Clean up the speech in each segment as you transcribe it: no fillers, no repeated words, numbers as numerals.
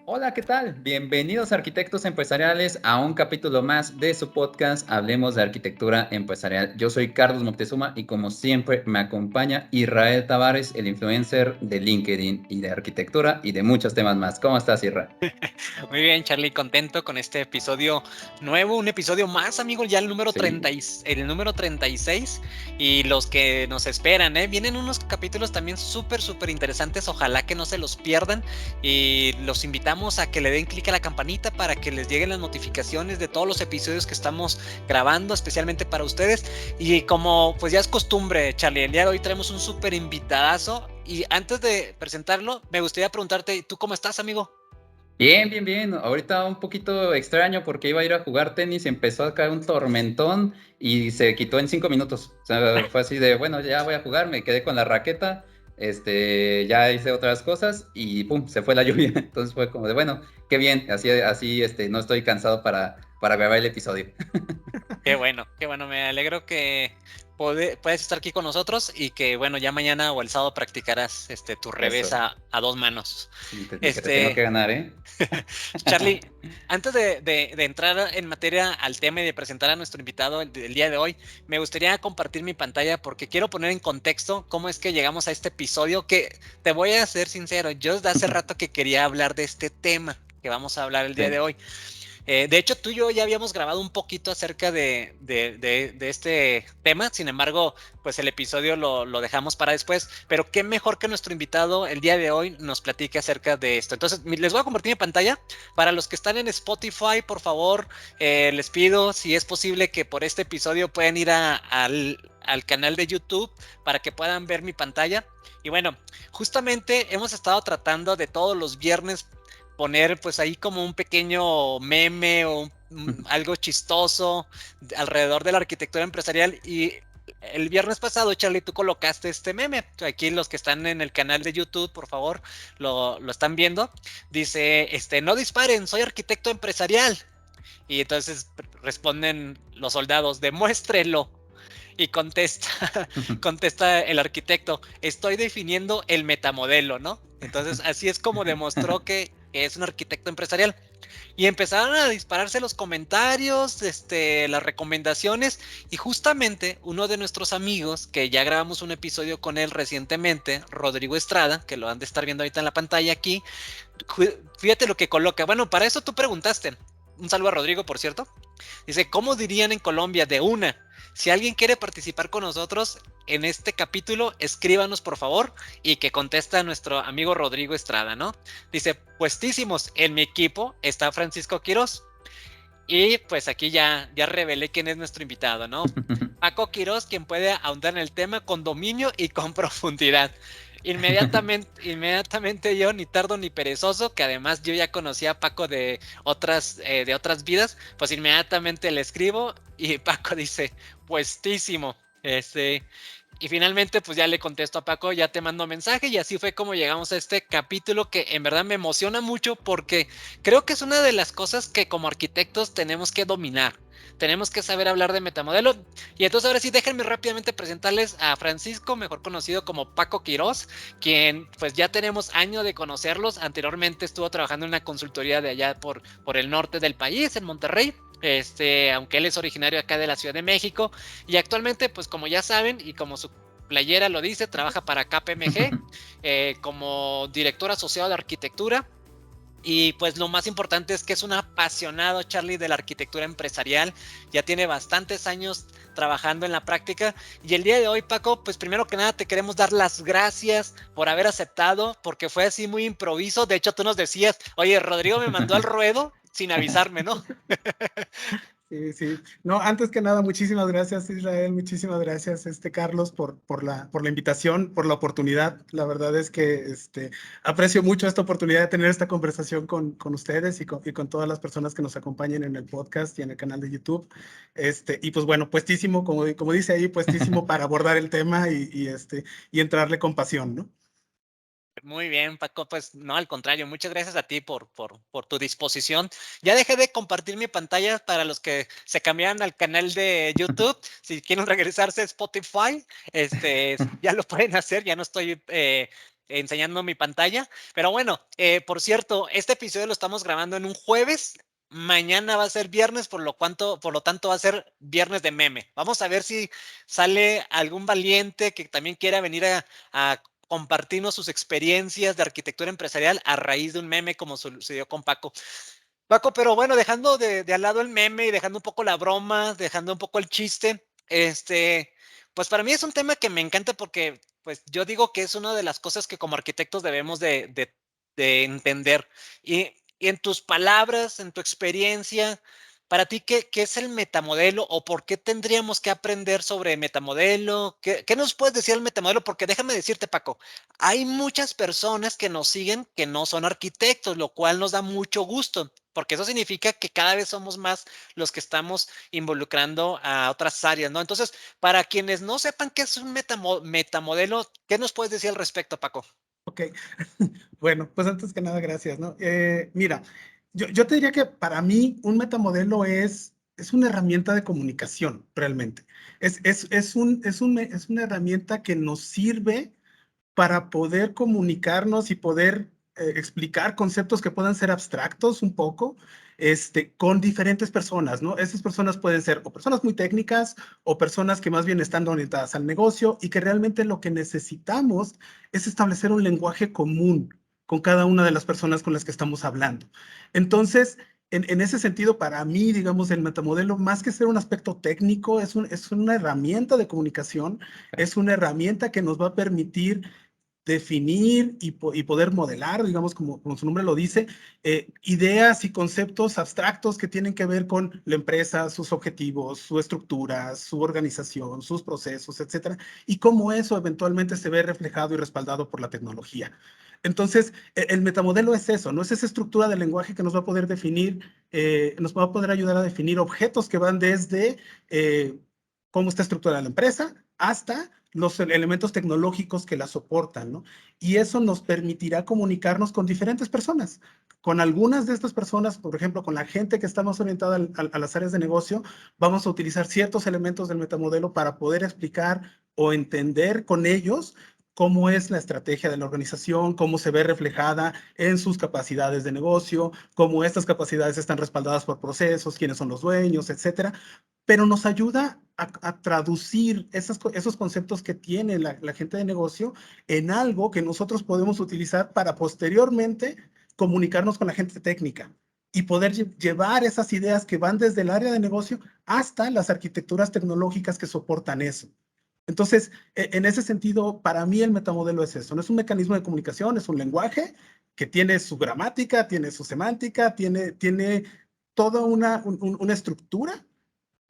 Hola, ¿qué tal? Bienvenidos arquitectos empresariales a un capítulo más de su podcast Hablemos de Arquitectura Empresarial. Yo soy Carlos Moctezuma y como siempre me acompaña Israel Tavares, el influencer de LinkedIn y de arquitectura y de muchos temas más. ¿Cómo estás, Israel? Muy bien, Charlie, contento con este episodio nuevo, un episodio más, amigos, ya el número Sí. 30, el número 36 y los que nos esperan, vienen unos capítulos también súper interesantes, ojalá que no se los pierdan y los invitamos a que le den clic a la campanita para que les lleguen las notificaciones de todos los episodios que estamos grabando, especialmente para ustedes. Y como pues ya es costumbre, Charlie, el día de hoy traemos un súper invitadazo y antes de presentarlo, me gustaría preguntarte, ¿tú cómo estás, amigo? Bien, bien, bien. Ahorita un poquito extraño porque iba a ir a jugar tenis, empezó a caer un tormentón y se quitó en 5 minutos. O sea, fue así de, bueno, ya voy a jugar, me quedé con la raqueta, ya hice otras cosas y pum, se fue la lluvia. Entonces fue como de, bueno, qué bien, así, no estoy cansado para grabar el episodio. Qué bueno, me alegro que puedes estar aquí con nosotros y que, bueno, ya mañana o el sábado practicarás tu revés Eso. a dos manos. Sí, te tengo que Este, ganar, ¿eh? Charlie, antes de entrar en materia al tema y de presentar a nuestro invitado el día de hoy, me gustaría compartir mi pantalla porque quiero poner en contexto cómo es que llegamos a este episodio que, te voy a ser sincero, yo desde hace rato que quería hablar de este tema que vamos a hablar el día de Sí. hoy. De hecho, tú y yo ya habíamos grabado un poquito acerca de este tema, sin embargo, pues el episodio lo dejamos para después, pero qué mejor que nuestro invitado el día de hoy nos platique acerca de esto. Entonces, les voy a compartir mi pantalla. Para los que están en Spotify, por favor, les pido, si es posible, que por este episodio puedan ir al canal de YouTube para que puedan ver mi pantalla. Y bueno, justamente hemos estado tratando de todos los viernes poner pues ahí como un pequeño meme o algo chistoso alrededor de la arquitectura empresarial y el viernes pasado, Charlie, tú colocaste este meme. Aquí los que están en el canal de YouTube, por favor, lo están viendo. Dice, no disparen, soy arquitecto empresarial. Y entonces responden los soldados, demuéstrelo. Y contesta el arquitecto, estoy definiendo el metamodelo, ¿no? Entonces así es como demostró que es un arquitecto empresarial. Y empezaron a dispararse los comentarios, las recomendaciones, y justamente uno de nuestros amigos, que ya grabamos un episodio con él recientemente, Rodrigo Estrada, que lo han de estar viendo ahorita en la pantalla aquí, fíjate lo que coloca. Bueno, para eso tú preguntaste. Un saludo a Rodrigo, por cierto. Dice, ¿cómo dirían en Colombia de una? Si alguien quiere participar con nosotros en este capítulo, escríbanos por favor y que contesta nuestro amigo Rodrigo Estrada, ¿no? Dice, puestísimos, en mi equipo está Francisco Quiroz. Y pues aquí ya revelé quién es nuestro invitado, ¿no? Paco Quiroz, quien puede ahondar en el tema con dominio y con profundidad. Inmediatamente yo, ni tardo ni perezoso, que además yo ya conocía a Paco de otras vidas, pues inmediatamente le escribo y Paco dice, puestísimo. Y finalmente, pues ya le contesto a Paco, ya te mando mensaje y así fue como llegamos a este capítulo que en verdad me emociona mucho porque creo que es una de las cosas que como arquitectos tenemos que dominar. Tenemos que saber hablar de metamodelo. Y entonces ahora sí, déjenme rápidamente presentarles a Francisco, mejor conocido como Paco Quiroz, quien pues ya tenemos años de conocerlos. Anteriormente estuvo trabajando en una consultoría de allá por el norte del país, en Monterrey. Aunque él es originario acá de la Ciudad de México y actualmente pues como ya saben y como su playera lo dice, trabaja para KPMG como director asociado de arquitectura. Y pues lo más importante es que es un apasionado, Charlie, de la arquitectura empresarial. Ya tiene bastantes años trabajando en la práctica. Y el día de hoy, Paco, pues primero que nada te queremos dar las gracias por haber aceptado, porque fue así muy improviso. De hecho, tú nos decías, oye, Rodrigo me mandó al ruedo sin avisarme, ¿no? Sí, sí. No, antes que nada, muchísimas gracias, Israel, muchísimas gracias, Carlos, por la invitación, por la oportunidad. La verdad es que aprecio mucho esta oportunidad de tener esta conversación con ustedes y con todas las personas que nos acompañen en el podcast y en el canal de YouTube. Y pues bueno, puestísimo, como dice ahí, puestísimo para abordar el tema y entrarle con pasión, ¿no? Muy bien, Paco, pues no, al contrario, muchas gracias a ti por tu disposición. Ya dejé de compartir mi pantalla para los que se cambiaron al canal de YouTube. Si quieren regresarse a Spotify, ya lo pueden hacer, ya no estoy enseñando mi pantalla. Pero bueno, por cierto, este episodio lo estamos grabando en un jueves. Mañana va a ser viernes, por lo tanto va a ser viernes de meme. Vamos a ver si sale algún valiente que también quiera venir a compartirnos sus experiencias de arquitectura empresarial a raíz de un meme como sucedió con Paco. Paco, pero bueno, dejando de al lado el meme y dejando un poco la broma, dejando un poco el chiste, pues para mí es un tema que me encanta porque, pues yo digo que es una de las cosas que como arquitectos debemos de entender. Y en tus palabras, en tu experiencia, para ti, ¿qué es el metamodelo o por qué tendríamos que aprender sobre metamodelo? ¿Qué nos puedes decir del metamodelo? Porque déjame decirte, Paco, hay muchas personas que nos siguen que no son arquitectos, lo cual nos da mucho gusto, porque eso significa que cada vez somos más los que estamos involucrando a otras áreas, ¿no? Entonces, para quienes no sepan qué es un metamodelo, ¿qué nos puedes decir al respecto, Paco? Ok, bueno, pues antes que nada, gracias, ¿no? Mira, yo te diría que para mí un metamodelo es una herramienta de comunicación, realmente. Es una herramienta que nos sirve para poder comunicarnos y poder explicar conceptos que puedan ser abstractos un poco, con diferentes personas, ¿no? Esas personas pueden ser o personas muy técnicas o personas que más bien están orientadas al negocio y que realmente lo que necesitamos es establecer un lenguaje común con cada una de las personas con las que estamos hablando. Entonces, en ese sentido, para mí, digamos, el metamodelo, más que ser un aspecto técnico, es una herramienta de comunicación, es una herramienta que nos va a permitir definir y poder modelar, digamos, como su nombre lo dice, ideas y conceptos abstractos que tienen que ver con la empresa, sus objetivos, su estructura, su organización, sus procesos, etcétera, y cómo eso eventualmente se ve reflejado y respaldado por la tecnología. Entonces, el metamodelo es eso, ¿no? Es esa estructura del lenguaje que nos va a poder definir, nos va a poder ayudar a definir objetos que van desde cómo está estructurada la empresa hasta los elementos tecnológicos que la soportan, ¿no? Y eso nos permitirá comunicarnos con diferentes personas. Con algunas de estas personas, por ejemplo, con la gente que está más orientada a las áreas de negocio, vamos a utilizar ciertos elementos del metamodelo para poder explicar o entender con ellos cómo es la estrategia de la organización, cómo se ve reflejada en sus capacidades de negocio, cómo estas capacidades están respaldadas por procesos, quiénes son los dueños, etcétera, pero nos ayuda a traducir esos conceptos que tiene la gente de negocio en algo que nosotros podemos utilizar para posteriormente comunicarnos con la gente técnica y poder llevar esas ideas que van desde el área de negocio hasta las arquitecturas tecnológicas que soportan eso. Entonces, en ese sentido, para mí el metamodelo es eso, no es un mecanismo de comunicación, es un lenguaje que tiene su gramática, tiene su semántica, tiene toda una estructura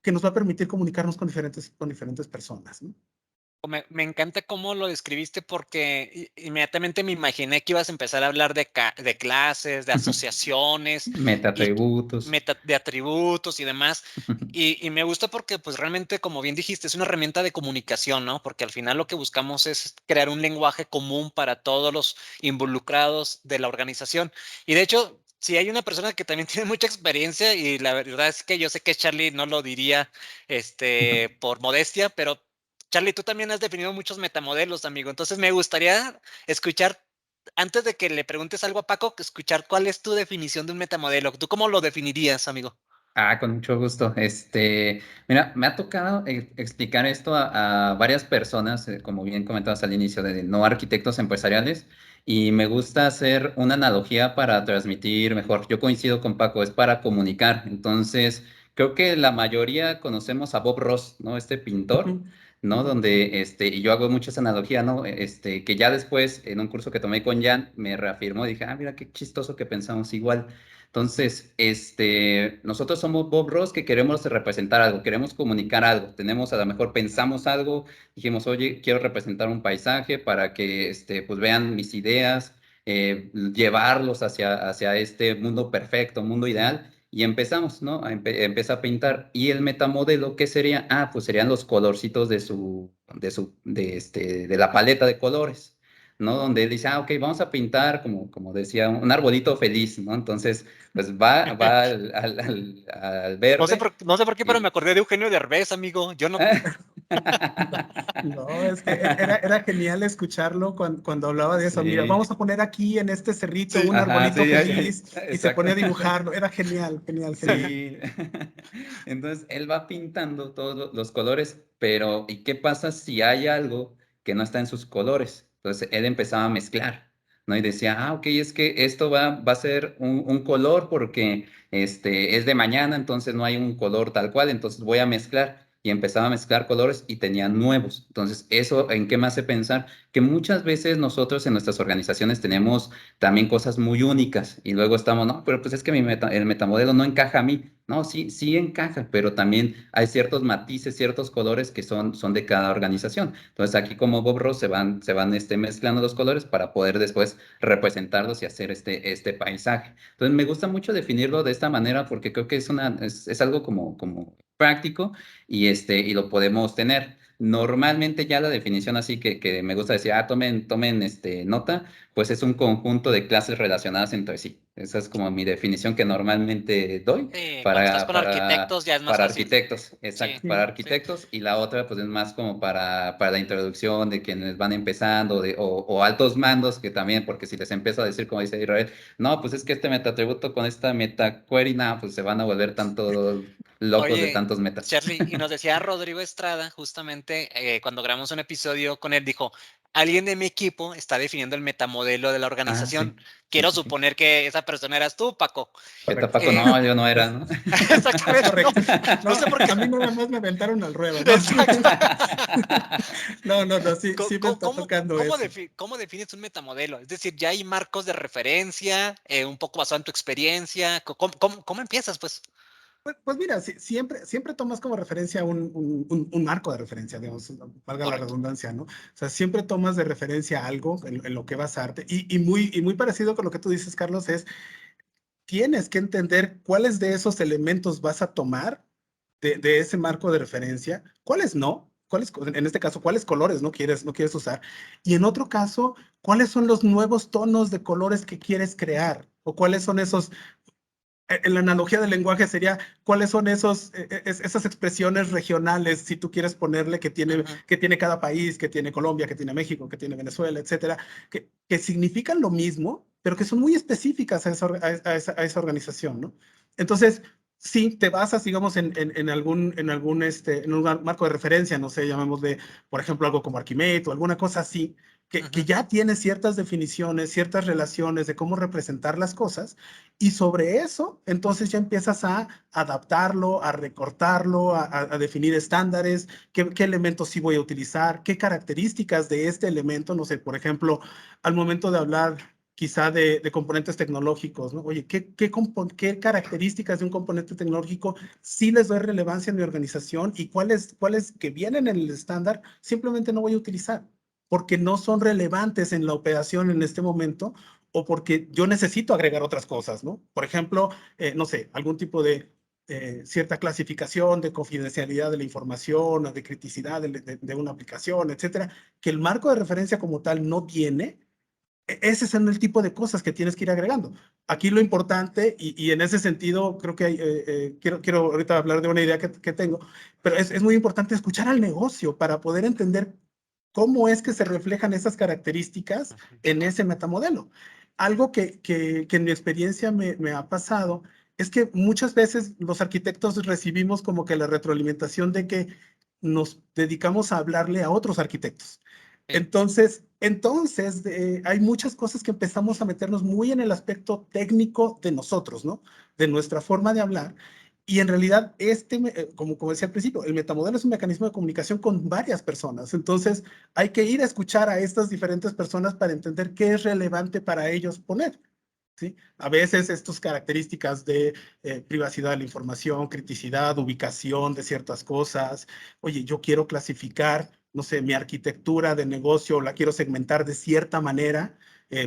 que nos va a permitir comunicarnos con diferentes personas, ¿no? Me encanta cómo lo describiste porque inmediatamente me imaginé que ibas a empezar a hablar de clases, de asociaciones y Metatributos. de atributos y demás. Y me gusta porque, pues realmente, como bien dijiste, es una herramienta de comunicación, ¿no? Porque al final lo que buscamos es crear un lenguaje común para todos los involucrados de la organización. Y de hecho, si hay una persona que también tiene mucha experiencia, y la verdad es que yo sé que Charlie no lo diría por modestia, pero Charlie, tú también has definido muchos metamodelos, amigo. Entonces me gustaría escuchar, antes de que le preguntes algo a Paco, escuchar cuál es tu definición de un metamodelo. ¿Tú cómo lo definirías, amigo? Ah, con mucho gusto. Mira, me ha tocado explicar esto a varias personas, como bien comentabas al inicio, de no arquitectos empresariales, y me gusta hacer una analogía para transmitir mejor. Yo coincido con Paco, es para comunicar. Entonces, creo que la mayoría conocemos a Bob Ross, ¿no? Este pintor, Ujú, ¿no? ujú. Donde, y yo hago mucho esa analogía, ¿no? Que ya después, en un curso que tomé con Jan, me reafirmó, dije, ah, mira qué chistoso que pensamos igual. Entonces, nosotros somos Bob Ross que queremos representar algo, queremos comunicar algo, tenemos a lo mejor pensamos algo, dijimos, oye, quiero representar un paisaje para que, pues vean mis ideas, llevarlos hacia este mundo perfecto, mundo ideal, y empezamos, ¿no? Empieza a pintar. Y el metamodelo, ¿qué sería? Ah, pues serían los colorcitos de la paleta de colores. ¿no? Donde él dice, ok, vamos a pintar, como decía, un arbolito feliz, ¿no? Entonces, pues va al verde. No sé por qué, pero Y... me acordé de Eugenio Derbez, amigo. Yo no. No, es que era genial escucharlo cuando hablaba de eso. Mira, Sí, vamos a poner aquí en este cerrito Sí, un ajá, arbolito sí, feliz y se exacto. pone a dibujarlo. Era genial, genial, genial. Sí, entonces él va pintando todos los colores, pero ¿y qué pasa si hay algo que no está en sus colores? Entonces él empezaba a mezclar, ¿no? Y decía, ok, es que esto va a ser un color porque es de mañana, entonces no hay un color tal cual, entonces voy a mezclar. Y empezaba a mezclar colores y tenía nuevos. Entonces, ¿eso en qué me hace pensar? Que muchas veces nosotros en nuestras organizaciones tenemos también cosas muy únicas y luego estamos, no, pero pues es que el metamodelo no encaja a mí. No, sí, sí encaja, pero también hay ciertos matices, ciertos colores que son de cada organización. Entonces aquí como Bob Ross se van mezclando los colores para poder después representarlos y hacer este paisaje. Entonces me gusta mucho definirlo de esta manera porque creo que es algo como práctico y lo podemos tener. Normalmente ya la definición así que me gusta decir, tomen nota, pues es un conjunto de clases relacionadas entre sí. Esa es como mi definición que normalmente doy cuando estás para, con para, arquitectos ya es más para fácil. arquitectos, Sí, exacto, para Sí. sí. arquitectos, y la otra pues es más como para la introducción de quienes van empezando o altos mandos que también, porque si les empiezo a decir, como dice Israel, no, pues es que este metatributo con esta meta query, nada, pues se van a volver tanto locos de Oye, tantos metas. Charlie, y nos decía Rodrigo Estrada, justamente cuando grabamos un episodio con él, dijo, alguien de mi equipo está definiendo el metamodelo de la Ah, organización. sí, sí, Quiero sí, sí. suponer que esa persona eras tú, Paco. Que Correcto. tapaco, Eh, no, yo no era, Es, ¿no? es exactamente, no, correcto. no No, sé por qué. a mí nada más me aventaron al ruedo, ¿no? Exacto. No, no, no, sí, sí me está ¿Cómo, tocando eso. cómo defines un metamodelo? Es decir, ya hay marcos de referencia, un poco basado en tu experiencia. ¿Cómo empiezas, pues? Pues mira, siempre tomas como referencia un marco de referencia, digamos, valga la Correcto. redundancia, ¿no? O sea, siempre tomas de referencia algo en lo que basarte. Y muy parecido con lo que tú dices, Carlos, es tienes que entender cuáles de esos elementos vas a tomar de ese marco de referencia, cuáles no, en este caso, cuáles colores no quieres usar, y en otro caso, cuáles son los nuevos tonos de colores que quieres crear, o cuáles son esos, en la analogía del lenguaje sería, cuáles son esas expresiones regionales, si tú quieres ponerle, Ujú. que tiene cada país, que tiene Colombia, que tiene México, que tiene Venezuela, etcétera, que significan lo mismo, pero que son muy específicas a esa organización, ¿no? Entonces, sí, te basas, digamos, en un marco de referencia, no sé, llamémosle, por ejemplo, algo como Archimate o alguna cosa así, que Ujú. ya tiene ciertas definiciones, ciertas relaciones de cómo representar las cosas, y sobre eso, entonces ya empiezas a adaptarlo, a recortarlo, a definir estándares, qué elementos sí voy a utilizar, qué características de este elemento, no sé, por ejemplo, al momento de hablar quizá de componentes tecnológicos, ¿no? Oye, ¿qué características de un componente tecnológico sí les doy relevancia en mi organización y cuáles que vienen en el estándar simplemente no voy a utilizar porque no son relevantes en la operación en este momento o porque yo necesito agregar otras cosas, ¿no? Por ejemplo, no sé, algún tipo de cierta clasificación de confidencialidad de la información o de criticidad de una aplicación, etcétera, que el marco de referencia como tal no tiene. Ese es el tipo de cosas que tienes que ir agregando. Aquí lo importante, y en ese sentido, creo que quiero ahorita hablar de una idea que tengo, pero es muy importante escuchar al negocio para poder entender cómo es que se reflejan esas características en ese metamodelo. Algo que en mi experiencia me ha pasado es que muchas veces los arquitectos recibimos como que la retroalimentación de que nos dedicamos a hablarle a otros arquitectos. Sí. Entonces, hay muchas cosas que empezamos a meternos muy en el aspecto técnico de nosotros, ¿no? De nuestra forma de hablar. Y en realidad, como decía al principio, el metamodelo es un mecanismo de comunicación con varias personas. Entonces, hay que ir a escuchar a estas diferentes personas para entender qué es relevante para ellos poner. ¿Sí? A veces estas características de privacidad de la información, criticidad, ubicación de ciertas cosas. Oye, yo quiero clasificar, no sé, mi arquitectura de negocio, la quiero segmentar de cierta manera,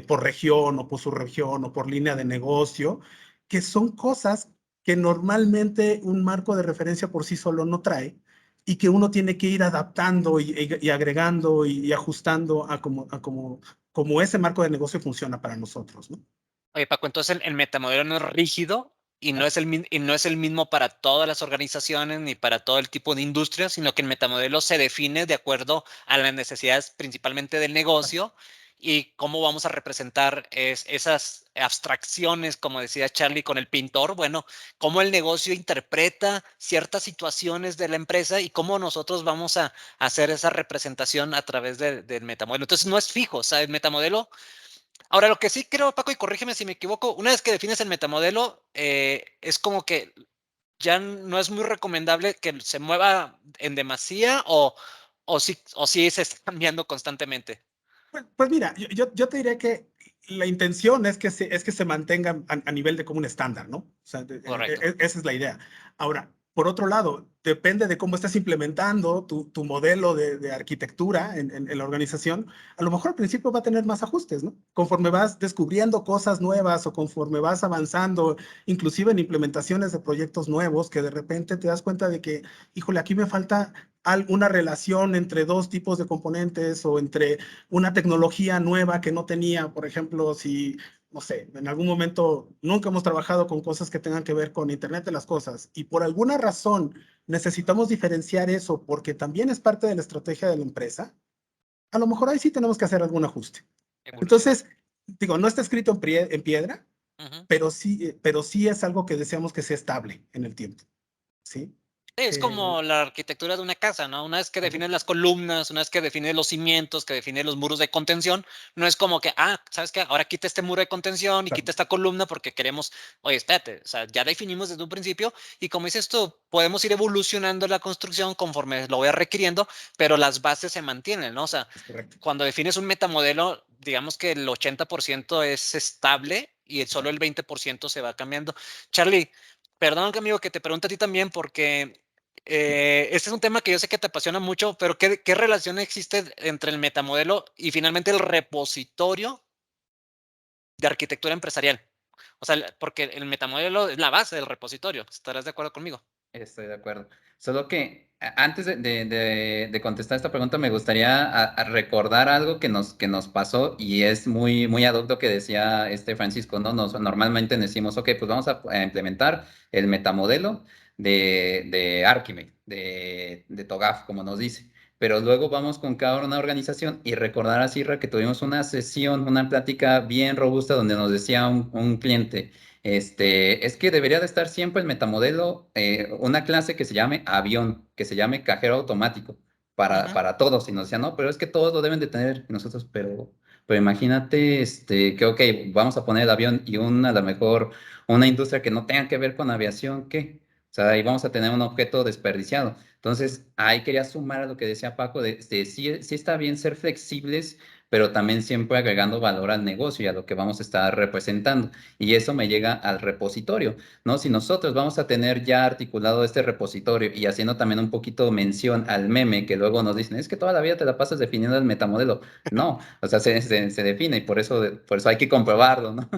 por región o por subregión o por línea de negocio, que son cosas que normalmente un marco de referencia por sí solo no trae y que uno tiene que ir adaptando y agregando y ajustando a como cómo ese marco de negocio funciona para nosotros, ¿no? Oye, Paco, entonces el metamodelo no es rígido y no es el mismo para todas las organizaciones ni para todo el tipo de industria, sino que el metamodelo se define de acuerdo a las necesidades principalmente del negocio y cómo vamos a representar esas abstracciones, como decía Charlie con el pintor, bueno, cómo el negocio interpreta ciertas situaciones de la empresa y cómo nosotros vamos a hacer esa representación a través del metamodelo. Entonces no es fijo, o sea, el metamodelo. Ahora, lo que sí creo, Paco, y corrígeme si me equivoco, una vez que defines el metamodelo, es como que ya no es muy recomendable que se mueva en demasía o sí se está cambiando constantemente. Pues mira, yo te diría que la intención es que se mantenga a nivel de como un estándar, ¿no? O sea, Correcto. esa es la idea. Ahora, por otro lado, depende de cómo estés implementando tu modelo de arquitectura en la organización, a lo mejor al principio va a tener más ajustes, ¿no? Conforme vas descubriendo cosas nuevas o conforme vas avanzando, inclusive en implementaciones de proyectos nuevos, que de repente te das cuenta de que, híjole, aquí me falta alguna relación entre dos tipos de componentes o entre una tecnología nueva que no tenía, por ejemplo, si, no sé, en algún momento nunca hemos trabajado con cosas que tengan que ver con Internet de las cosas y por alguna razón necesitamos diferenciar eso porque también es parte de la estrategia de la empresa, a lo mejor ahí sí tenemos que hacer algún ajuste. Evolucionar. Entonces, digo, no está escrito en piedra, Ujú. pero sí es algo que deseamos que sea estable en el tiempo, ¿sí? Sí, es Eh, como la arquitectura de una casa, ¿no? Una vez que defines las columnas, una vez que defines los cimientos, que defines los muros de contención, no es como que, ¿sabes qué? Ahora quita este muro de contención y quita esta columna porque queremos, oye, espérate, o sea, ya definimos desde un principio y como dices tú, podemos ir evolucionando la construcción conforme lo vaya requiriendo, pero las bases se mantienen, ¿no? O sea, es correcto. cuando defines un metamodelo, digamos que el 80% es estable y solo el 20% se va cambiando. Charlie, perdón, amigo, que te pregunte a ti también porque este es un tema que yo sé que te apasiona mucho, pero ¿qué relación existe entre el metamodelo y finalmente el repositorio de arquitectura empresarial? O sea, porque el metamodelo es la base del repositorio. ¿Estarás de acuerdo conmigo? Estoy de acuerdo. Solo que antes de contestar esta pregunta, me gustaría a recordar algo que nos pasó y es muy ad hoc lo que decía este Francisco, ¿no? Normalmente decimos, ok, pues vamos a implementar el metamodelo de Archimate, de TOGAF, como nos dice. Pero luego vamos con cada una organización y recordar a Sirra que tuvimos una sesión, una plática bien robusta donde nos decía un cliente. Es que debería de estar siempre el metamodelo, una clase que se llame avión, que se llame cajero automático Ujú. para todos. Y nos decían, no, pero es que todos lo deben de tener. Y nosotros, pero imagínate, que, ok, vamos a poner el avión y a lo mejor una industria que no tenga que ver con aviación, ¿qué? O sea, ahí vamos a tener un objeto desperdiciado. Entonces, ahí quería sumar a lo que decía Paco, de sí está bien ser flexibles, pero también siempre agregando valor al negocio y a lo que vamos a estar representando. Y eso me llega al repositorio, ¿no? Si nosotros vamos a tener ya articulado este repositorio y haciendo también un poquito mención al meme que luego nos dicen, es que toda la vida te la pasas definiendo el metamodelo. No, o sea, se define y por eso hay que comprobarlo, ¿no?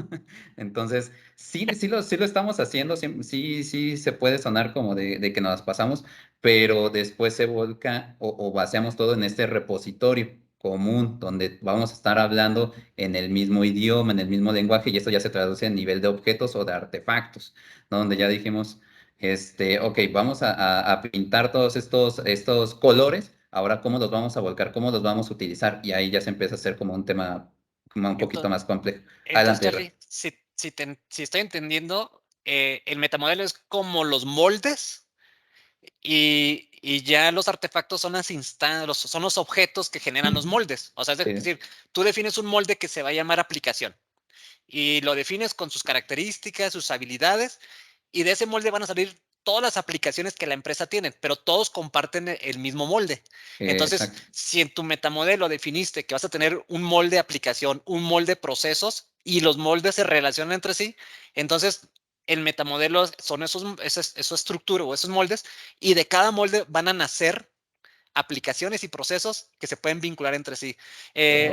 Entonces, sí lo estamos haciendo, sí se puede sonar como de que nos pasamos, pero después se volca o baseamos todo en este repositorio común, donde vamos a estar hablando en el mismo idioma, en el mismo lenguaje, y esto ya se traduce a nivel de objetos o de artefactos, ¿no? Donde ya dijimos, ok, vamos a pintar todos estos colores, ahora cómo los vamos a volcar, cómo los vamos a utilizar, y ahí ya se empieza a hacer como un tema como un poquito Entonces, más complejo. entonces, Adelante, Isra. Charlie, si estoy entendiendo, el metamodelo es como los moldes y ya los artefactos son son los objetos que generan los moldes. O sea, es Sí, decir, tú defines un molde que se va a llamar aplicación y lo defines con sus características, sus habilidades, y de ese molde van a salir todas las aplicaciones que la empresa tiene, pero todos comparten el mismo molde. Entonces, exacto. si en tu metamodelo definiste que vas a tener un molde aplicación, un molde procesos, y los moldes se relacionan entre sí, entonces el metamodelo son esa estructura o esos moldes, y de cada molde van a nacer aplicaciones y procesos que se pueden vincular entre sí.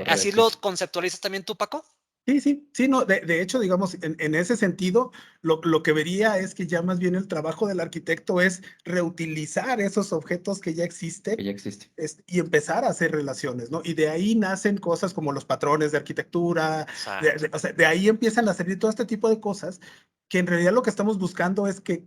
¿Así lo Correctísimo. conceptualizas también tú, Paco? Sí, no, de hecho, digamos, en ese sentido, lo que vería es que ya más bien el trabajo del arquitecto es reutilizar esos objetos que ya Que existen ya existe. y empezar a hacer relaciones, ¿no? Y de ahí nacen cosas como los patrones de arquitectura, Exacto. o sea, de ahí empiezan a salir todo este tipo de cosas que en realidad lo que estamos buscando es que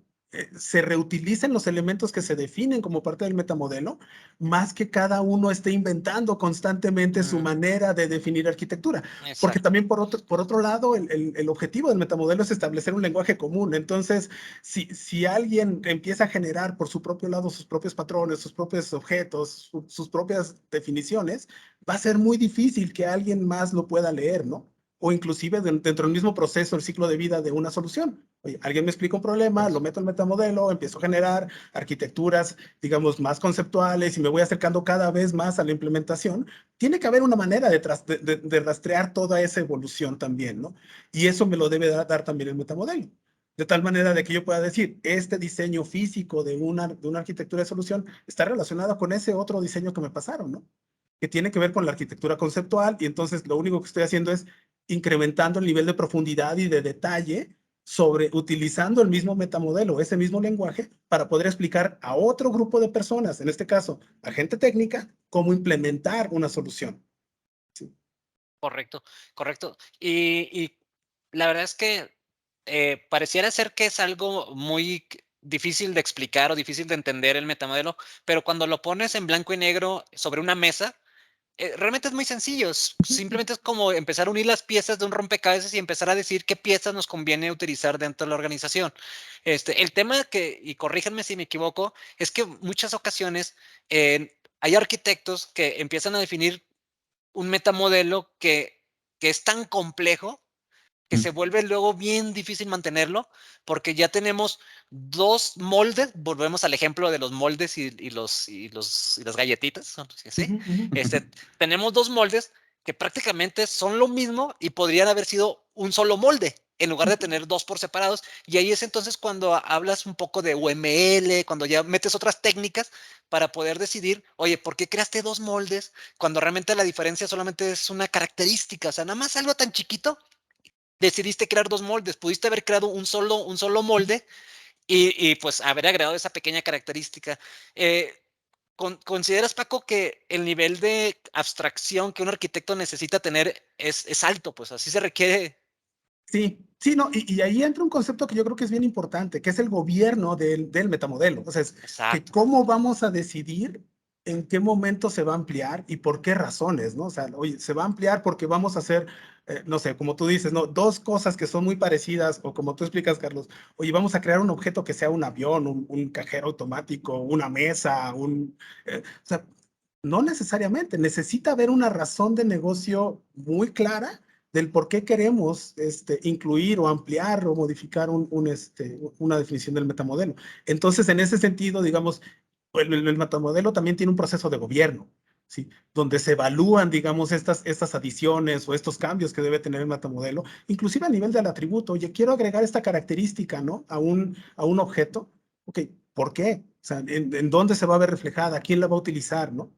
se reutilicen los elementos que se definen como parte del metamodelo, más que cada uno esté inventando constantemente su manera de definir arquitectura. Porque Exacto. también por otro lado, el objetivo del metamodelo es establecer un lenguaje común. Entonces, si alguien empieza a generar por su propio lado sus propios patrones, sus propios objetos, sus propias definiciones, va a ser muy difícil que alguien más lo pueda leer, ¿no? O inclusive dentro del mismo proceso, el ciclo de vida de una solución. Oye, alguien me explica un problema, lo meto en metamodelo, empiezo a generar arquitecturas, digamos, más conceptuales y me voy acercando cada vez más a la implementación. Tiene que haber una manera de rastrear toda esa evolución también, ¿no? Y eso me lo debe dar también el metamodelo. De tal manera de que yo pueda decir, este diseño físico de una arquitectura de solución está relacionado con ese otro diseño que me pasaron, ¿no? Que tiene que ver con la arquitectura conceptual y entonces lo único que estoy haciendo es incrementando el nivel de profundidad y de detalle sobre utilizando el mismo metamodelo, ese mismo lenguaje, para poder explicar a otro grupo de personas, en este caso, a gente técnica, cómo implementar una solución. Sí. Correcto, correcto. Y la verdad es que pareciera ser que es algo muy difícil de explicar o difícil de entender el metamodelo, pero cuando lo pones en blanco y negro sobre una mesa, realmente es muy sencillo. Simplemente es como empezar a unir las piezas de un rompecabezas y empezar a decir qué piezas nos conviene utilizar dentro de la organización. El tema que, y corríjanme si me equivoco, es que muchas ocasiones hay arquitectos que empiezan a definir un metamodelo que es tan complejo que se vuelve luego bien difícil mantenerlo, porque ya tenemos dos moldes, volvemos al ejemplo de los moldes y las galletitas, ¿sí? Tenemos dos moldes que prácticamente son lo mismo y podrían haber sido un solo molde, en lugar de tener dos por separados, y ahí es entonces cuando hablas un poco de UML, cuando ya metes otras técnicas para poder decidir, oye, ¿por qué creaste dos moldes cuando realmente la diferencia solamente es una característica? O sea, nada más algo tan chiquito decidiste crear dos moldes, pudiste haber creado un solo molde pues haber agregado esa pequeña característica. Eh, ¿Consideras, Paco, que el nivel de abstracción que un arquitecto necesita tener es alto? Pues así se requiere. Sí, no, y ahí entra un concepto que yo creo que es bien importante, que es el gobierno del metamodelo. O sea, es que Exacto. cómo vamos a decidir en qué momento se va a ampliar y por qué razones, ¿no? O sea, oye, se va a ampliar porque vamos a hacer, no sé, como tú dices, ¿no? Dos cosas que son muy parecidas, o como tú explicas, Carlos, oye, vamos a crear un objeto que sea un avión, un cajero automático, una mesa, o sea, no necesariamente, necesita haber una razón de negocio muy clara del por qué queremos incluir o ampliar o modificar una definición del metamodelo. Entonces, en ese sentido, digamos, el metamodelo también tiene un proceso de gobierno, ¿sí? Donde se evalúan, digamos, estas adiciones o estos cambios que debe tener el metamodelo, inclusive a nivel del atributo. Oye, quiero agregar esta característica, ¿no? A un objeto. Ok, ¿por qué? O sea, ¿en dónde se va a ver reflejada? ¿Quién la va a utilizar, ¿no?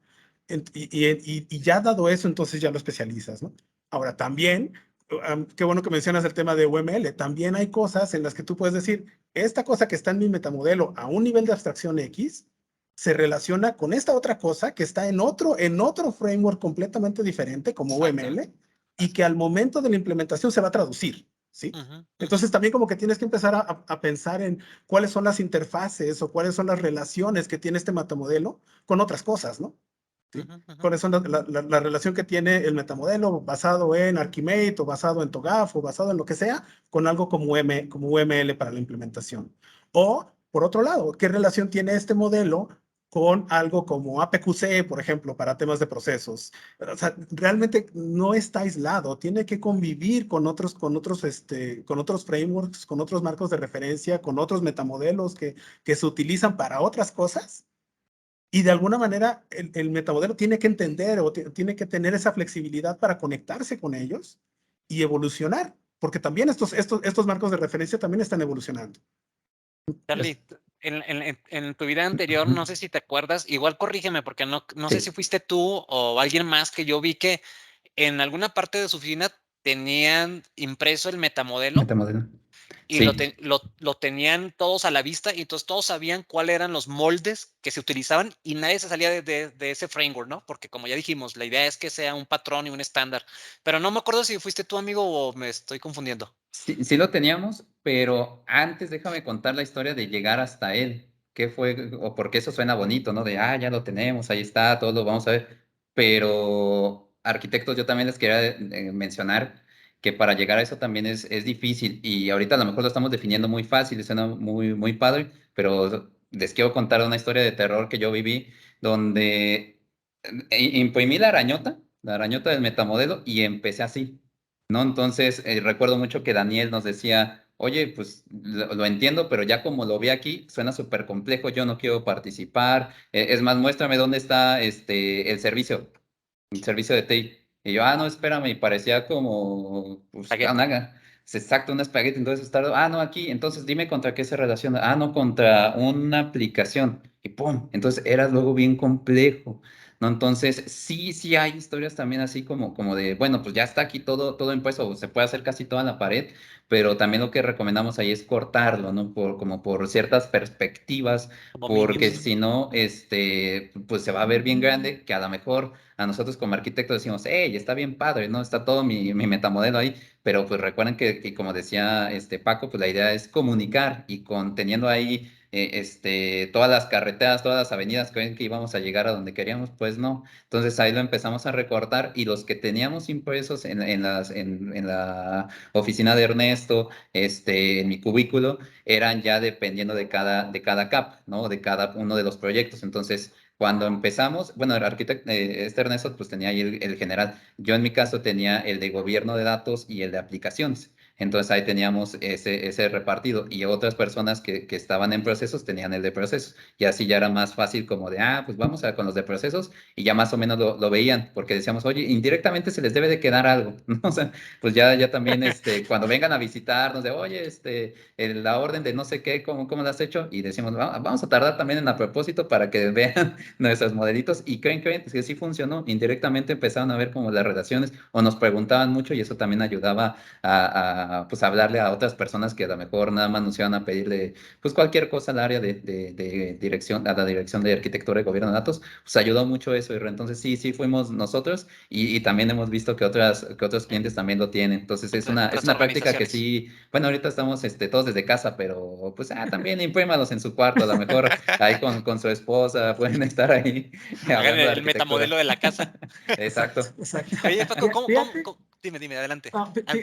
Y ya dado eso, entonces ya lo especializas, ¿no? Ahora, también, qué bueno que mencionas el tema de UML, también hay cosas en las que tú puedes decir, esta cosa que está en mi metamodelo a un nivel de abstracción X, se relaciona con esta otra cosa que está en otro framework completamente diferente, como Exacto. UML, y que al momento de la implementación se va a traducir, ¿sí? Ujú, ujú, Entonces también como que tienes que empezar a pensar en cuáles son las interfaces o cuáles son las relaciones que tiene este metamodelo con otras cosas, ¿no? ¿Sí? ujú, ujú. ¿Cuáles son la relación que tiene el metamodelo basado en Archimate o basado en TOGAF o basado en lo que sea con algo como UML para la implementación? O, por otro lado, ¿qué relación tiene este modelo con algo como APQC, por ejemplo, para temas de procesos? O sea, realmente no está aislado, tiene que convivir con otros frameworks, con otros marcos de referencia, con otros metamodelos que se utilizan para otras cosas y de alguna manera el metamodelo tiene que entender o tiene que tener esa flexibilidad para conectarse con ellos y evolucionar, porque también estos marcos de referencia también están evolucionando. Es- Charlie, en tu vida anterior, no sé si te acuerdas, igual corrígeme porque no sé sí. si fuiste tú o alguien más que yo vi que en alguna parte de su oficina tenían impreso el metamodelo Metamodelo. y Sí, lo tenían todos a la vista, y entonces todos sabían cuáles eran los moldes que se utilizaban y nadie se salía de ese framework, ¿no? Porque como ya dijimos, la idea es que sea un patrón y un estándar. Pero no me acuerdo si fuiste tú, amigo, o me estoy confundiendo. sí, sí lo teníamos, pero antes déjame contar la historia de llegar hasta él. ¿Qué fue? O porque eso suena bonito, ¿no? De, ya lo tenemos, ahí está, todos lo vamos a ver. Pero arquitectos, yo también les quería mencionar que para llegar a eso también es difícil. Y ahorita a lo mejor lo estamos definiendo muy fácil y suena muy, muy padre, pero les quiero contar una historia de terror que yo viví donde imprimí la arañota del metamodelo y empecé así. ¿No? Entonces, recuerdo mucho que Daniel nos decía, oye, pues lo entiendo, pero ya como lo vi aquí, suena súper complejo, yo no quiero participar. Es más, muéstrame dónde está el servicio de TI. Y yo, no, espérame, y parecía como, pues, Paquete. es exacto, un espagueti. Entonces, no, aquí, entonces dime contra qué se relaciona. No, contra una aplicación. Y pum, entonces era luego bien complejo. ¿No? Entonces, sí, sí hay historias también así como de, bueno, pues ya está aquí todo impuesto, se puede hacer casi toda la pared, pero también lo que recomendamos ahí es cortarlo, ¿no? Como por ciertas perspectivas, Como porque mínimos. si no, pues se va a ver bien grande, que a lo mejor a nosotros como arquitectos decimos, hey, está bien padre, ¿no? Está todo mi metamodelo ahí, pero pues recuerden que como decía Paco, pues la idea es comunicar y teniendo ahí todas las carreteras, todas las avenidas que íbamos a llegar a donde queríamos, pues no. Entonces ahí lo empezamos a recortar y los que teníamos impresos en la oficina de Ernesto, en mi cubículo, eran ya dependiendo de cada cap, ¿no? De cada uno de los proyectos. Entonces, cuando empezamos, bueno, el arquitecto, Ernesto, pues tenía ahí el general. Yo en mi caso tenía el de gobierno de datos y el de aplicaciones. Entonces ahí teníamos ese repartido y otras personas que estaban en procesos tenían el de procesos. Y así ya era más fácil como de, pues vamos con los de procesos y ya más o menos lo veían porque decíamos, oye, indirectamente se les debe de quedar algo, ¿no? O sea, pues ya también cuando vengan a visitarnos de, oye, la orden de no sé qué, ¿cómo lo has hecho? Y decimos, vamos a tardar también en a propósito para que vean nuestros modelitos y creen que sí funcionó. Indirectamente empezaron a ver como las relaciones o nos preguntaban mucho y eso también ayudaba pues hablarle a otras personas que a lo mejor nada más nos iban a pedir de pues cualquier cosa al área de dirección, a la dirección de arquitectura y gobierno de datos, pues ayudó mucho eso. Y entonces sí fuimos nosotros y también hemos visto que otros clientes también lo tienen. Entonces es Otras una práctica que organizaciones. sí, bueno, ahorita estamos todos desde casa, pero pues también imprímalos en su cuarto, a lo mejor ahí con su esposa pueden estar ahí Hagan hablando de el metamodelo arquitectura. de la casa. Exacto, Exacto. exacto. Oye, Paco, Fíjate, dime, adelante.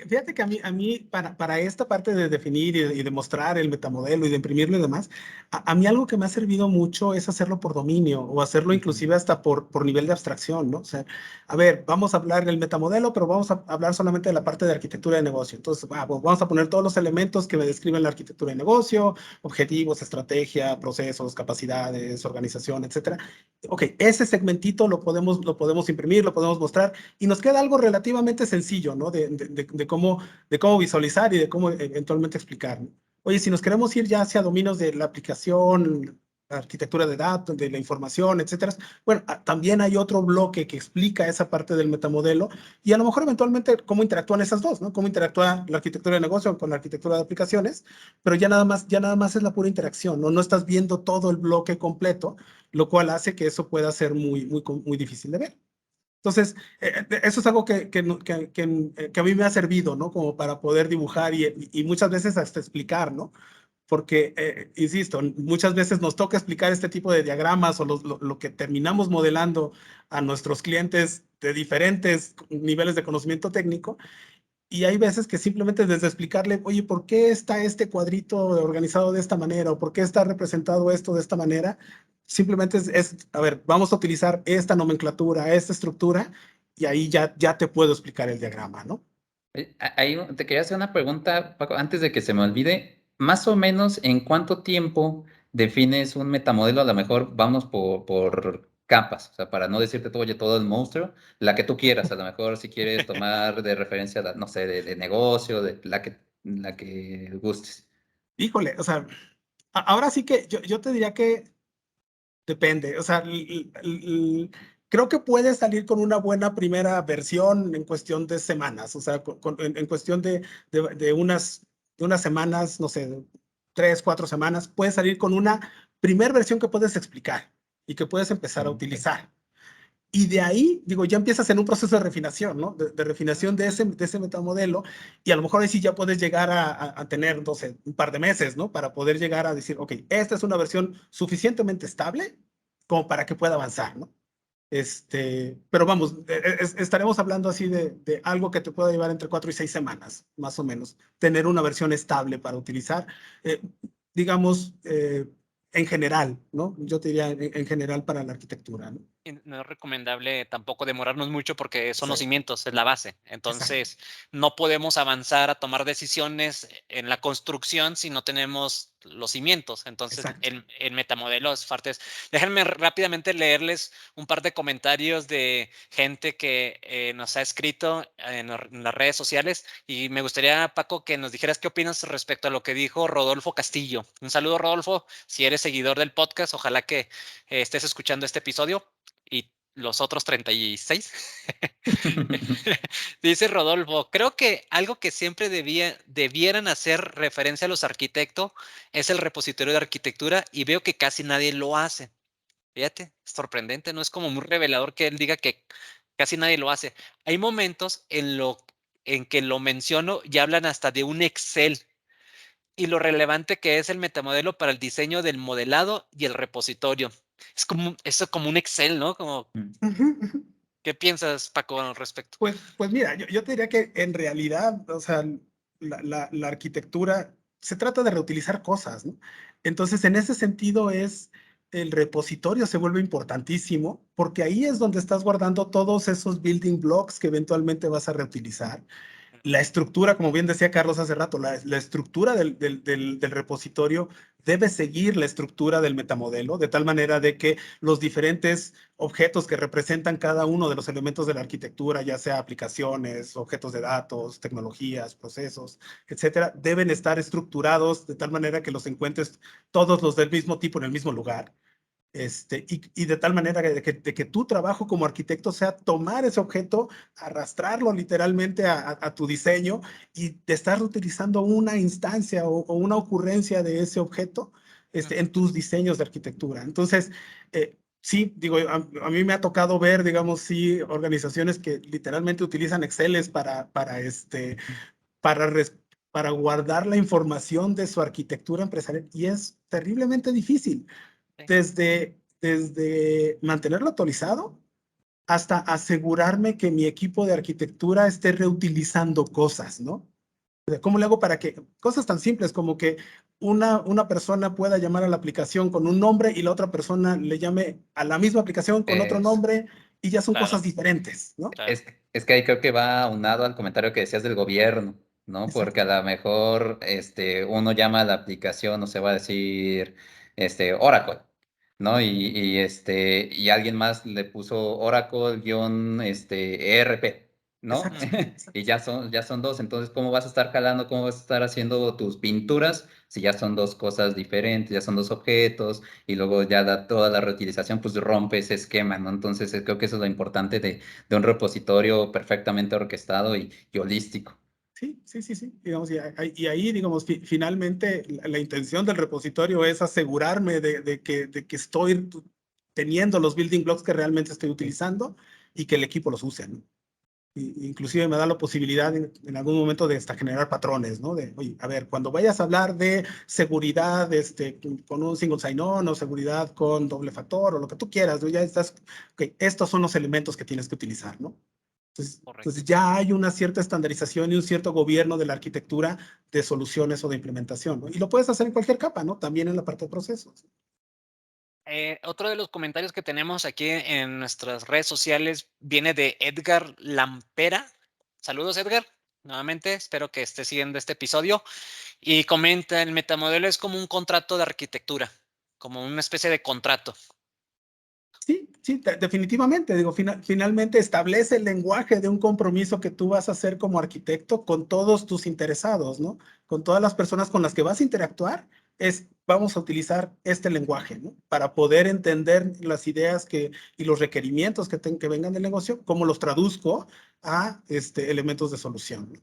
fíjate que a mí para esta parte de definir y de mostrar el metamodelo y de imprimirlo y demás, a mí algo que me ha servido mucho es hacerlo por dominio o hacerlo Ujú. inclusive hasta por nivel de abstracción, ¿no? O sea, a ver, vamos a hablar del metamodelo, pero vamos a hablar solamente de la parte de arquitectura de negocio. Entonces, pues vamos a poner todos los elementos que me describen la arquitectura de negocio, objetivos, estrategia, procesos, capacidades, organización, etcétera. Ok, ese segmentito lo podemos imprimir, lo podemos mostrar y nos queda algo relativamente sencillo, ¿no? De cómo visualizar y de cómo eventualmente explicar, ¿no? Oye, si nos queremos ir ya hacia dominios de la aplicación, la arquitectura de datos, de la información, etcétera, bueno, también hay otro bloque que explica esa parte del metamodelo y a lo mejor eventualmente cómo interactúan esas dos, ¿no? Cómo interactúa la arquitectura de negocio con la arquitectura de aplicaciones, pero ya nada más es la pura interacción, ¿no? No estás viendo todo el bloque completo, lo cual hace que eso pueda ser muy, muy, muy difícil de ver. Entonces, eso es algo que a mí me ha servido, ¿no? Como para poder dibujar y muchas veces hasta explicar, ¿no? Porque, insisto, muchas veces nos toca explicar este tipo de diagramas o lo que terminamos modelando a nuestros clientes de diferentes niveles de conocimiento técnico y hay veces que simplemente desde explicarle, oye, ¿por qué está este cuadrito organizado de esta manera? ¿O por qué está representado esto de esta manera? Simplemente a ver, vamos a utilizar esta nomenclatura, esta estructura, y ahí ya te puedo explicar el diagrama, ¿no? Ahí te quería hacer una pregunta, Paco, antes de que se me olvide. Más o menos, ¿en cuánto tiempo defines un metamodelo? A lo mejor vamos por capas, o sea, para no decirte todo, oye, todo el monstruo, la que tú quieras. A lo mejor si quieres tomar de referencia, no sé, de negocio, de la que gustes. Híjole, o sea, ahora sí que yo te diría que depende. O sea, creo que puede salir con una buena primera versión en cuestión de semanas, o sea, en cuestión de unas semanas, no sé, 3, 4 semanas, puedes salir con una primera versión que puedes explicar y que puedes empezar a Ok. utilizar. Y de ahí, digo, ya empiezas en un proceso de refinación, ¿no? De refinación de ese metamodelo, y a lo mejor ahí sí ya puedes llegar a tener, no sé, un par de meses, ¿no? Para poder llegar a decir, ok, esta es una versión suficientemente estable como para que pueda avanzar, ¿no? Pero vamos, estaremos hablando así de algo que te pueda llevar entre 4 y 6 semanas, más o menos, tener una versión estable para utilizar, eh, digamos, en general, ¿no? Yo te diría en general para la arquitectura, ¿no? Y no es recomendable tampoco demorarnos mucho porque son los Exacto, cimientos, es la base. exacto, Entonces, no podemos avanzar a tomar decisiones en la construcción si no tenemos los cimientos. Entonces, exacto. en metamodelos fuertes. Déjenme rápidamente leerles un par de comentarios de gente que nos ha escrito en las redes sociales. Y me gustaría, Paco, que nos dijeras qué opinas respecto a lo que dijo Rodolfo Castillo. Un saludo, Rodolfo. Si eres seguidor del podcast, ojalá que estés escuchando este episodio y los otros 36. Dice Rodolfo, creo que algo que siempre debieran hacer referencia a los arquitectos es el repositorio de arquitectura y veo que casi nadie lo hace. Fíjate, es sorprendente, ¿no? Es como muy revelador que él diga que casi nadie lo hace. Hay momentos en que lo menciono y hablan hasta de un Excel y lo relevante que es el metamodelo para el diseño del modelado y el repositorio. Eso como un Excel, ¿no? Como, Ujú, ujú. ¿qué piensas, Paco, al respecto? Pues mira, yo te diría que en realidad, o sea, la arquitectura se trata de reutilizar cosas, ¿no? Entonces, en ese sentido el repositorio se vuelve importantísimo porque ahí es donde estás guardando todos esos building blocks que eventualmente vas a reutilizar. La estructura, como bien decía Carlos hace rato, la estructura del repositorio debe seguir la estructura del metamodelo, de tal manera de que los diferentes objetos que representan cada uno de los elementos de la arquitectura, ya sea aplicaciones, objetos de datos, tecnologías, procesos, etcétera, deben estar estructurados de tal manera que los encuentres todos los del mismo tipo en el mismo lugar. Y de tal manera de que tu trabajo como arquitecto sea tomar ese objeto, arrastrarlo literalmente a tu diseño y de estar utilizando una instancia o una ocurrencia de ese objeto en tus diseños de arquitectura. Entonces, sí, digo, a mí me ha tocado ver, digamos, sí, organizaciones que literalmente utilizan Exceles para, res- para guardar la información de su arquitectura empresarial y es terriblemente difícil Sí, desde mantenerlo actualizado hasta asegurarme que mi equipo de arquitectura esté reutilizando cosas, ¿no? O sea, ¿cómo le hago para que cosas tan simples como que una persona pueda llamar a la aplicación con un nombre y la otra persona le llame a la misma aplicación con otro Es, nombre y ya son claro, cosas diferentes, ¿no? claro. es que ahí creo que va aunado al comentario que decías del gobierno, ¿no? Porque Exacto, a lo mejor uno llama a la aplicación, no se va a decir Oracle, ¿no? Y alguien más le puso Oracle ERP, ¿no? exacto, Ujú. Y exacto. ya son dos. Entonces, ¿cómo vas a estar jalando? ¿Cómo vas a estar haciendo tus pinturas si ya son dos cosas diferentes, ya son dos objetos? Y luego ya toda la reutilización, pues rompe ese esquema, ¿no? Entonces, creo que eso es lo importante de un repositorio perfectamente orquestado y holístico. Sí, sí, sí, sí. Digamos, y ahí, digamos, finalmente la intención del repositorio es asegurarme de que estoy teniendo los building blocks que realmente estoy Sí. utilizando y que el equipo los use, ¿no? Inclusive me da la posibilidad en algún momento de hasta generar patrones, ¿no? De, oye, a ver, cuando vayas a hablar de seguridad con un single sign-on o seguridad con doble factor o lo que tú quieras, ¿no? Ya estás, ok, estos son los elementos que tienes que utilizar, ¿no? Entonces Correcto. ya hay una cierta estandarización y un cierto gobierno de la arquitectura de soluciones o de implementación, ¿no? Y lo puedes hacer en cualquier capa, ¿no? También en la parte de procesos. Otro de los comentarios que tenemos aquí en nuestras redes sociales viene de Edgar Lampera. Saludos, Edgar. Nuevamente, espero que estés siguiendo este episodio. Y comenta, el metamodelo es como un contrato de arquitectura, como una especie de contrato. Sí, sí, definitivamente. Digo, finalmente establece el lenguaje de un compromiso que tú vas a hacer como arquitecto con todos tus interesados, ¿no? Con todas las personas con las que vas a interactuar vamos a utilizar este lenguaje, ¿no? Para poder entender las ideas y los requerimientos que vengan del negocio, cómo los traduzco a elementos de solución, ¿no?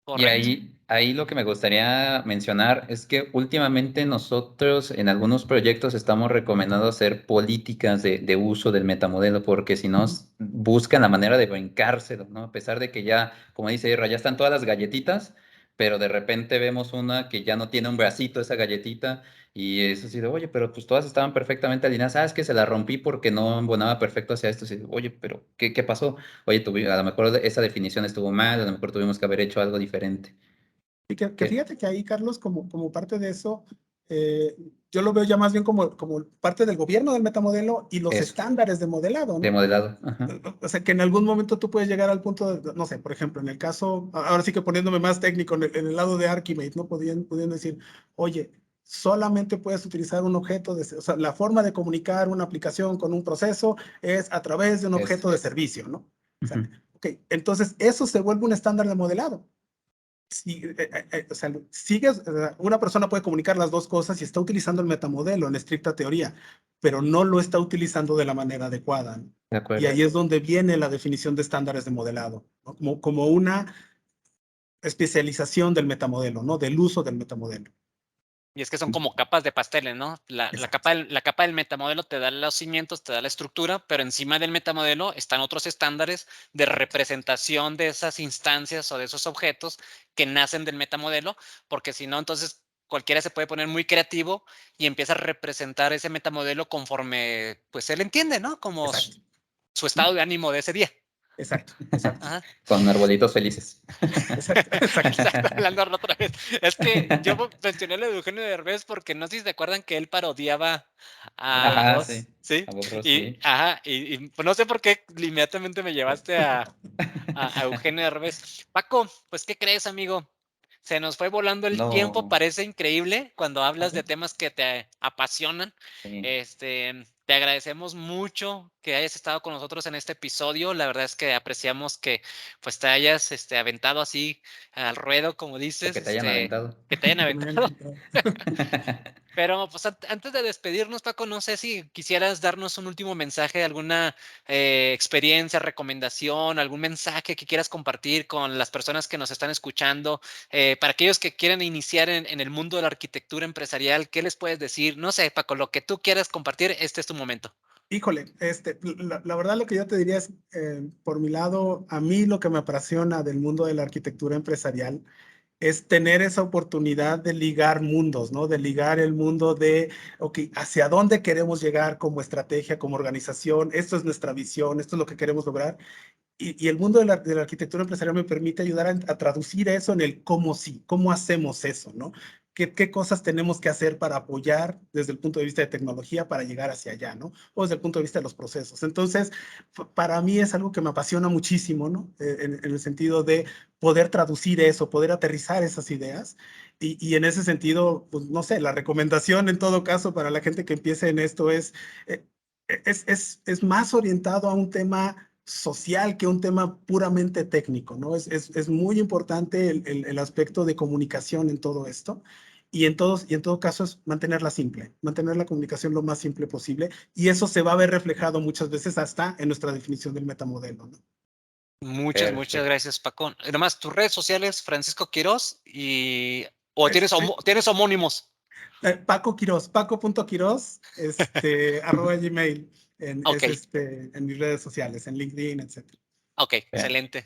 Y Correcto. ahí lo que me gustaría mencionar es que últimamente nosotros en algunos proyectos estamos recomendando hacer políticas de uso del metamodelo, porque si no buscan la manera de brincárselo, ¿no? A pesar de que ya, como dice Irra, ya están todas las galletitas, pero de repente vemos una que ya no tiene un bracito esa galletita y es así de, oye, pero pues todas estaban perfectamente alineadas. Ah, es que se la rompí porque no embonaba perfecto hacia esto. Así de, oye, pero ¿qué pasó? Oye, a lo mejor esa definición estuvo mal, a lo mejor tuvimos que haber hecho algo diferente. Y que ¿Qué? fíjate que ahí, Carlos, como parte de eso, eh, yo lo veo ya más bien como parte del gobierno del metamodelo y los Eso, estándares de modelado, de ¿no? modelado. Ajá. O sea, que en algún momento tú puedes llegar al punto de, no sé, por ejemplo, en el caso, ahora sí que poniéndome más técnico, en el lado de Archimate, ¿no? Podían decir, oye, solamente puedes utilizar un objeto, o sea, la forma de comunicar una aplicación con un proceso es a través de un Eso. objeto de servicio, ¿no? O sea, Ujú. ok, entonces eso se vuelve un estándar de modelado. Si, o sea, una persona puede comunicar las dos cosas y está utilizando el metamodelo en estricta teoría, pero no lo está utilizando de la manera adecuada, ¿no? De Y acuerdo. ahí es donde viene la definición de estándares de modelado, ¿no? Como una especialización del metamodelo, ¿no? Del uso del metamodelo. Y es que son como capas de pasteles, ¿no? Exacto. La capa del metamodelo te da los cimientos, te da la estructura, pero encima del metamodelo están otros estándares de representación de esas instancias o de esos objetos que nacen del metamodelo, porque si no, entonces cualquiera se puede poner muy creativo y empieza a representar ese metamodelo conforme, pues él entiende, ¿no? Como Exacto. su estado de ánimo de ese día. Exacto. Exacto. Ajá. Con arbolitos felices. Exacto. Exacto. Exacto, hablando otra vez. Es que yo mencioné lo de Eugenio Derbez porque no sé si se acuerdan que él parodiaba a Bob Ajá, Ross, sí. ¿sí? A Bob Ross, Y, sí. ajá, y pues no sé por qué inmediatamente me llevaste a Eugenio Derbez. Paco, pues, ¿qué crees, amigo? Se nos fue volando el tiempo, No, parece increíble cuando hablas de ¿Vale? temas que te apasionan. sí. Te agradecemos mucho que hayas estado con nosotros en este episodio. La verdad es que apreciamos que pues te hayas aventado así al ruedo, como O dices, que te hayan aventado. que te hayan Que me hayan aventado. aventado. Pero pues antes de despedirnos, Paco, no sé si quisieras darnos un último mensaje, alguna experiencia, recomendación, algún mensaje que quieras compartir con las personas que nos están escuchando, para aquellos que quieren iniciar en el mundo de la arquitectura empresarial, ¿qué les puedes decir? No sé, Paco, lo que tú quieras compartir, este es tu momento. Híjole, la verdad lo que yo te diría es, por mi lado, a mí lo que me apasiona del mundo de la arquitectura empresarial es tener esa oportunidad de ligar mundos, ¿no? De ligar el mundo de, ok, hacia dónde queremos llegar como estrategia, como organización, esto es nuestra visión, esto es lo que queremos lograr. Y el mundo de la arquitectura empresarial me permite ayudar a traducir eso en el cómo sí, cómo hacemos eso, ¿no? ¿Qué cosas tenemos que hacer para apoyar desde el punto de vista de tecnología para llegar hacia allá, ¿no? O desde el punto de vista de los procesos. Entonces, para mí es algo que me apasiona muchísimo, ¿no? En el sentido de poder traducir eso, poder aterrizar esas ideas. Y en ese sentido, pues no sé, la recomendación en todo caso para la gente que empiece en esto eh, es más orientado a un tema social que un tema puramente técnico, ¿no? Es muy importante el aspecto de comunicación en todo esto y en todo caso es mantenerla simple, mantener la comunicación lo más simple posible y eso se va a ver reflejado muchas veces hasta en nuestra definición del metamodelo, ¿no? Muchas Perfecto. gracias, Paco. Además, tus redes sociales, Francisco Quirós, o Este, tienes homónimos. Paco Quiroz, paco.quiroz, arroba Gmail, Ok, en mis redes sociales, en LinkedIn, etcétera. ok, Per- excelente.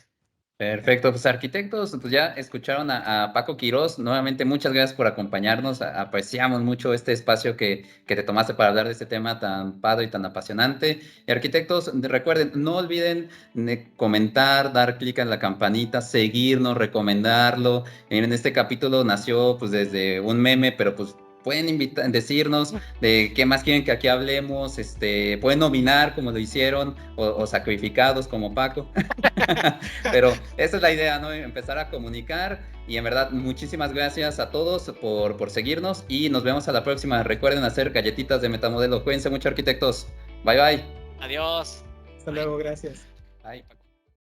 Perfecto, pues arquitectos, pues ya escucharon a Paco Quirós. Nuevamente, muchas gracias por acompañarnos. Apreciamos mucho este espacio que te tomaste para hablar de este tema tan padre y tan apasionante. Y arquitectos, recuerden, no olviden de comentar, dar clic en la campanita, seguirnos, recomendarlo. En este capítulo nació pues desde un meme, pero pues pueden decirnos de qué más quieren que aquí hablemos, pueden nominar como lo hicieron, o sacrificados como Paco. Pero esa es la idea, ¿no? Empezar a comunicar y en verdad muchísimas gracias a todos por seguirnos y nos vemos a la próxima. Recuerden hacer galletitas de metamodelo. Cuídense mucho, arquitectos. Bye bye. Adiós. Hasta Bye. luego, gracias. Bye.